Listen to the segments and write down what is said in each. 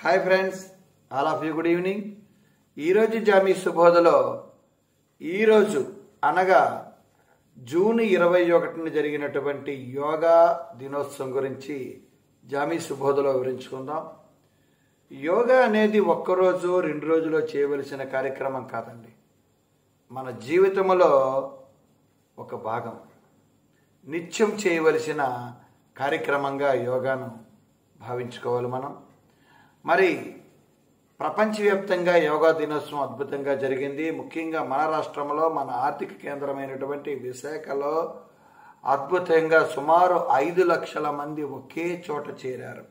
Hi friends, all of you good evening. ఈరోజు Jamie సుబోధలో ఈరోజు అనగా జూన్ 21న జరిగినటువంటి యోగా దినోత్సవం గురించి జామీ సుబోధలో వివరించుకుందాం. యోగా అనేది ఒక్కరోజు 2 రోజులో చేయవలసిన కార్యక్రమం కాదండి. మన జీవితంలో ఒక భాగం, నిత్యం చేయవలసిన కార్యక్రమంగా యోగాను భావించుకోవాలి మనం. మరి ప్రపంచవ్యాప్తంగా యోగా దినోత్సవం అద్భుతంగా జరిగింది. ముఖ్యంగా మన రాష్ట్రంలో, మన ఆర్థిక కేంద్రమైనటువంటి విశాఖలో అద్భుతంగా సుమారు 5 లక్షల మంది ఒకే చోట చేరారు.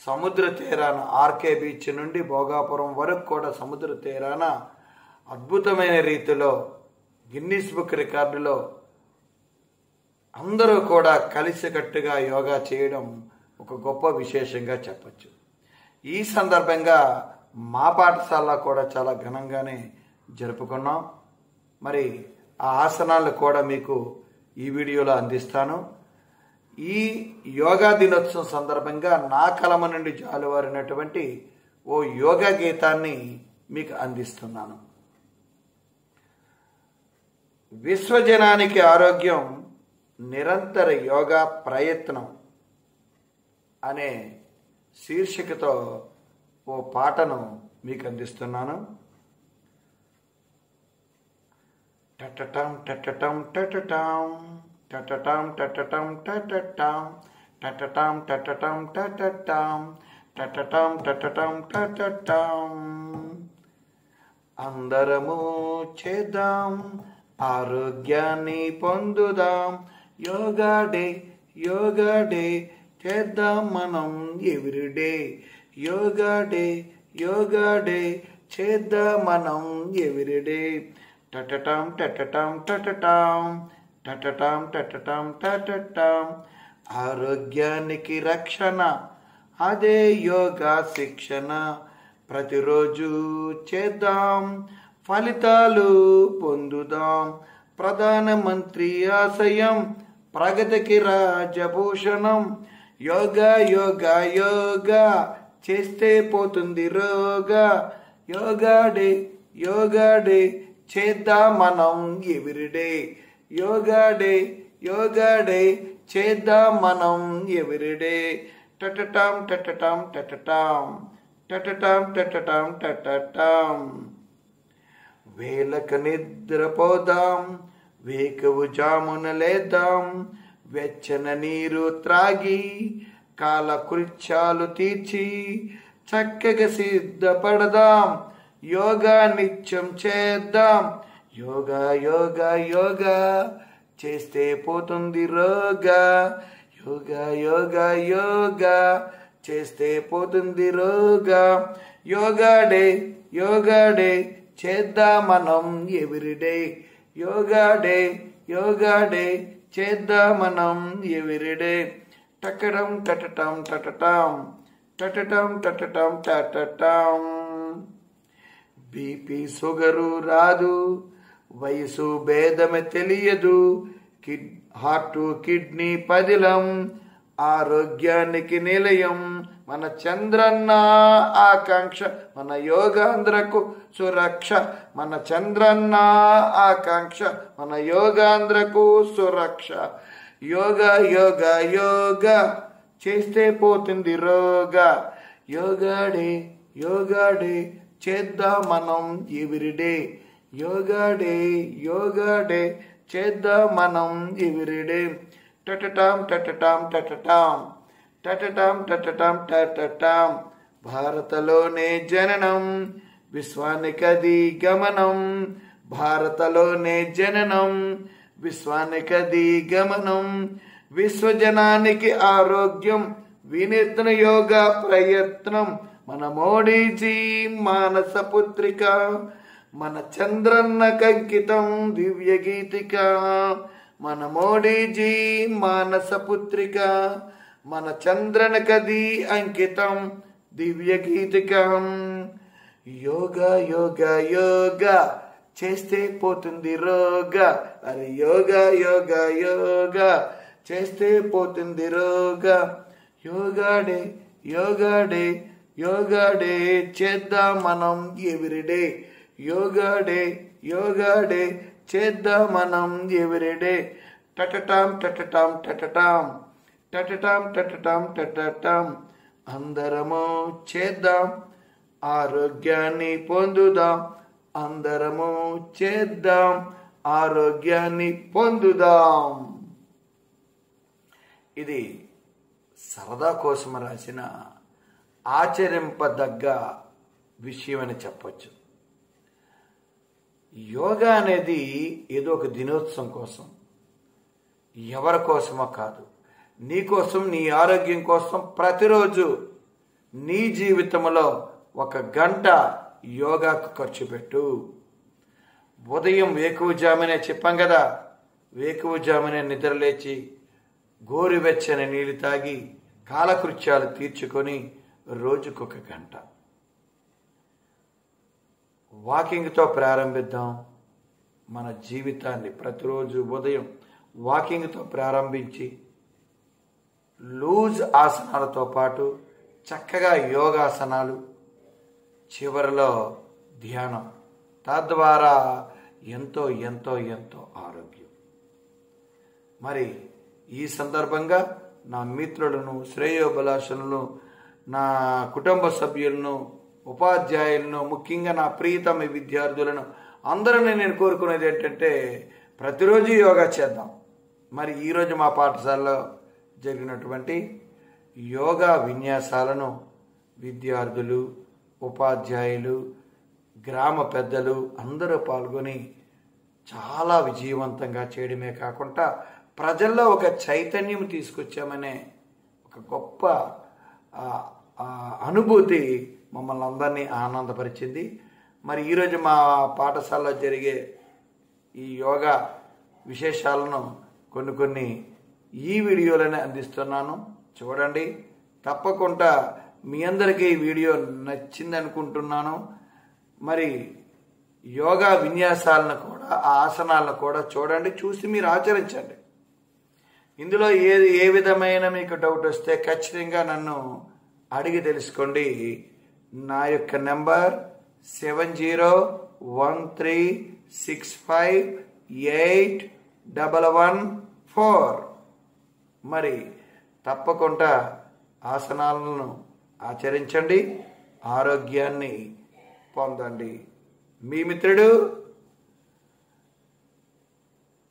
సముద్ర తీరాన ఆర్కే బీచ్ నుండి భోగాపురం వరకు కూడా సముద్ర తీరాన అద్భుతమైన రీతిలో గిన్నిస్ బుక్ రికార్డులో అందరూ కూడా కలిసికట్టుగా యోగా చేయడం ఒక గొప్ప విశేషంగా చెప్పచ్చు. ఈ సందర్భంగా మా పాఠశాల కూడా చాలా ఘనంగానే జరుపుకున్నాం. మరి ఆ ఆసనాలు కూడా మీకు ఈ వీడియోలో అందిస్తాను. ఈ యోగా దినోత్సవం సందర్భంగా నా కలమ నుండి జాలువారినటువంటి ఓ యోగా గీతాన్ని మీకు అందిస్తున్నాను. విశ్వజనానికి ఆరోగ్యం, నిరంతర యోగా ప్రయత్నం అనే శీర్షికతో ఓ పాటను మీకు అందిస్తున్నాను. టటటం టటటం టటటం టటటం టటటం టటటం టటటం టటటం టటటం టటటం టటటం టటటం. అందరము చేద్దాం, ఆరోగ్యాన్ని పొందుదాం, యోగా డే యోగా డే చేద్దాం మనం everyday, yoga day yoga day చేద్దాం మనం ఎవ్రీడే. టటటం టటటం టటటం టటటం టటటం టటటం. ఆరోగ్యానికి రక్షణ అదే యోగా శిక్షణ. ప్రతిరోజు చేద్దాం, ఫలితాలు పొందుదాం. ప్రధానమంత్రి ఆశయం, ప్రగతికి రాజభూషణం. యోగా యోగా యోగా చేస్తే పోతుంది రోగా. యోగా డే యోగా డే చేద్దాం మనం everyday, yoga day yoga day చేద్దాం మనం ఎవ్రీడే. టటటం టటటం టటటం టటటం టటటం టటటం. వేళకు నిద్రపోదాం, వేకువ జామున లేద్దాం, వెచ్చన నీరు త్రాగి కాలకృత్యాలు తీర్చి చక్కగా సిద్ధపడదాం. యోగా నిత్యం చేద్దాం, యోగా యోగా యోగా చేస్తే పోతుంది రోగా. యోగా యోగా యోగా చేస్తే పోతుంది రోగా. యోగా డే యోగా డే చేద్దాం మనం everyday, yoga day yoga day చేద్దాం మనం ఎవ్రీడే. టకటం టటటం టటటం టటటం టటటం టటటం. బీపీ షుగరు రాదు, వయసు భేదమే తెలియదు, హార్ట్ కిడ్నీ పదిలం, ఆరోగ్యానికి నిలయం మన చంద్రన్న ఆకాంక్ష, మన యోగాంధ్రకు సురక్ష. మన చంద్రన్న ఆకాంక్ష, మన యోగాంధ్రకు సురక్ష. యోగా యోగా యోగా చేస్తే పోతుంది రోగా. యోగా డే యోగా డే చేద్దాం మనం everyday, yoga day yoga day చేద్దాం మనం ఎవ్రీడే. టటటం టటటం టటటం టటటం టటటం టటటం. భారతలోనే జననం, విశ్వానికది గమనం. భారతలోనే జననం, విశ్వానికది గమనం. విశ్వజనానికి ఆరోగ్యం, వినూత్న యోగా ప్రయత్నం. మన మోడీజీ మానస పుత్రిక, మన చంద్రన్న కంకితం దివ్య గీతిక. మన మోడీజీ మానస పుత్రిక, మన చంద్రనకది అంకితం దివ్య గీతికం. యోగా యోగా యోగా చేస్తే పోతుంది రోగా. అరే యోగా యోగా యోగా చేస్తే పోతుంది రోగా. Yoga day yoga day yoga day చేద్దాం మనం ఎవ్రీడే. యోగా డే చేద్దాం మనం ఎవ్రీడే. టటటాం టటటాం టటటాం టటటాం టటటాం టటటాం. అందరము చేద్దాం, ఆరోగ్యాన్ని పొందుదాం. అందరము చేద్దాం, ఆరోగ్యాన్ని పొందుదాం. ఇది సరదా కోసం రాసిన ఆచరింపదగ్గ విషయం అని చెప్పచ్చు. యోగా అనేది ఏదో ఒక దినోత్సవం కోసం, ఎవరి కోసమో కాదు, నీ కోసం, నీ ఆరోగ్యం కోసం ప్రతిరోజు నీ జీవితంలో 1 గంట యోగాకు ఖర్చు పెట్టు. ఉదయం వేకువజామునే చెప్పాం కదా, వేకువజామునే నిద్రలేచి గోరువెచ్చని నీళ్ళు తాగి కాలకృత్యాలు తీర్చుకొని రోజుకొక గంట వాకింగ్తో ప్రారంభిద్దాం మన జీవితాన్ని. ప్రతిరోజు ఉదయం వాకింగ్తో ప్రారంభించి లూజ్ ఆసనాలతో పాటు చక్కగా యోగాసనాలు, చివరిలో ధ్యానం, తద్వారా ఎంతో ఎంతో ఎంతో ఆరోగ్యం. మరి ఈ సందర్భంగా నా మిత్రులను, శ్రేయోభిలాషులను, నా కుటుంబ సభ్యులను, ఉపాధ్యాయులను, ముఖ్యంగా నా ప్రియతమ విద్యార్థులను అందరినీ నేను కోరుకునేది ఏంటంటే ప్రతిరోజు యోగా చేద్దాం. మరి ఈరోజు మా పాఠశాలలో జరిగినటువంటి యోగా విన్యాసాలను విద్యార్థులు, ఉపాధ్యాయులు, గ్రామ పెద్దలు అందరూ పాల్గొని చాలా విజయవంతంగా చేయడమే కాకుండా ప్రజల్లో ఒక చైతన్యం తీసుకొచ్చామనే ఒక గొప్ప అనుభూతి మమ్మల్ని అందరినీ ఆనందపరిచింది. మరి ఈరోజు మా పాఠశాలలో జరిగే ఈ యోగా విశేషాలను కొన్ని ఈ వీడియోలోనే అందిస్తున్నాను, చూడండి. తప్పకుండా మీ అందరికీ ఈ వీడియో నచ్చింది అనుకుంటున్నాను. మరి యోగా విన్యాసాలను కూడా, ఆసనాలను కూడా చూడండి, చూసి మీరు ఆచరించండి. ఇందులో ఏ విధమైన మీకు డౌట్ వస్తే ఖచ్చితంగా నన్ను అడిగి తెలుసుకోండి. నా యొక్క నెంబర్ 7013658114. మరి తప్పకుండా ఆసనాలను ఆచరించండి, ఆరోగ్యాన్ని పొందండి. మీ మిత్రుడు,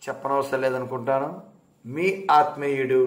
చెప్పనవసరం లేదనుకుంటాను, మీ ఆత్మీయుడు.